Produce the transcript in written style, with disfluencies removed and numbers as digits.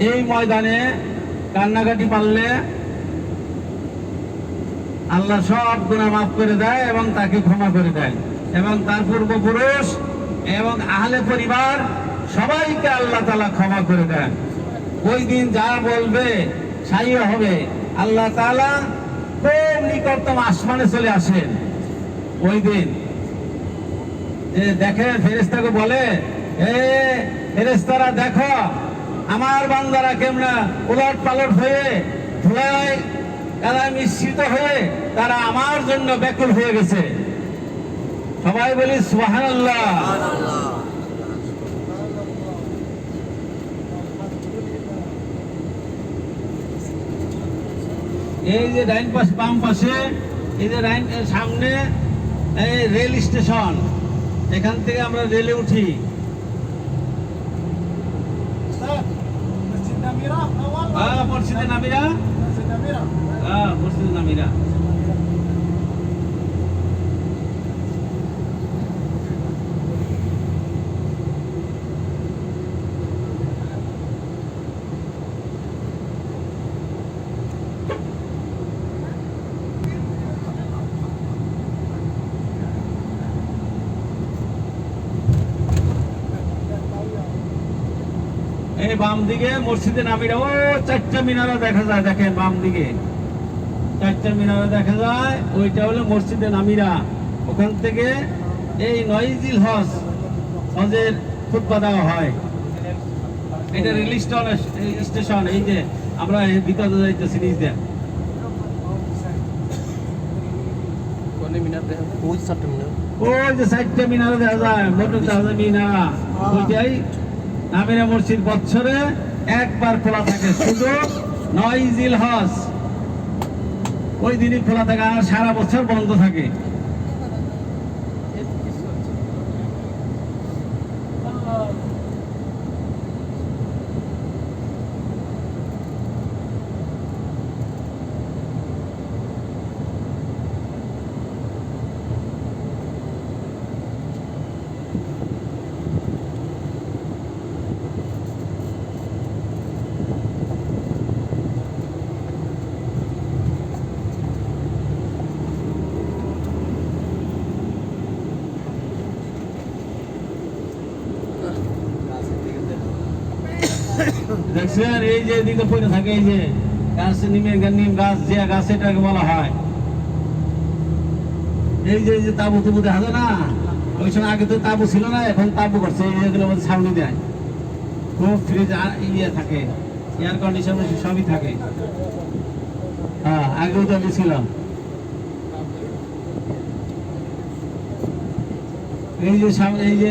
এই ময়দানে কান্নাকাটি পারলে আল্লাহ সব গুনাহ মাফ করে দেয় এবং তাকে ক্ষমা করে দেয়, এবং তার পূর্বপুরুষ এবং আহলে পরিবার সবাইকে আল্লাহ তাআলা ক্ষমা করে দেন। ওই দিন যা বলবে সাই হবে। আল্লাহ তাআলা খুব নিকটতম আসমানে চলে আসেন ওই দিন, যে দেখে ফেরেশতাকে বলে, এ ফেরেশতারা দেখো আমার বান্দারা কেমনা উলট পালট হয়ে ধুলায় কাদায় মিশ্রিত হয়ে তারা আমার জন্য ব্যাকুল হয়ে গেছে। সবাই বলি সুবহানাল্লাহ। এই যে ডাইন পাশে বাম পাশে এই যে ডাইন সামনে এই রেল স্টেশন, এখান থেকে আমরা রেলে উঠি। মসজিদে নামিরা, মসজিদে নামিরা। এই বাম দিকে মসজিদে নামিরা, ও চারটা মিনারা দেখা যায়, দেখেন বাম দিকে চারটা মিনারা দেখা যায়, ওইটা হলো মসজিদে নামিরা। ওখান থেকে এই নয়জিল হজের খুতবা দেওয়া হয়। এটা রেল স্টেশন, এই যে আমরা ভিতরে যাইতেছি নিচ দিয়ে। ওই যে চারটা মিনারা দেখা যায়, মোটর মিনারা, ওইটাই নামিরা মসজিদ বছরে একবার খোলা থাকে, শুধু নয়জিল হজ ওই দিনই খোলা থাকে, আর সারা বছর বন্ধ থাকে। দেখছেন এই যে এদিকে পড়ে থাকে, এই যে গাছ নিম গাছ, যে গাছ এটাকে বলা হয়। এই যে তাবু তুবু দেখা যায় না, ওই সময় আগে তো তাবু ছিল না, এখন তাবু করছে, এইগুলো ছাউনি দেয়, খুব ফ্রিজ ইয়ে থাকে, এয়ার কন্ডিশন সবই থাকে। হ্যাঁ, আগেও তো আমি ছিলাম। এই যে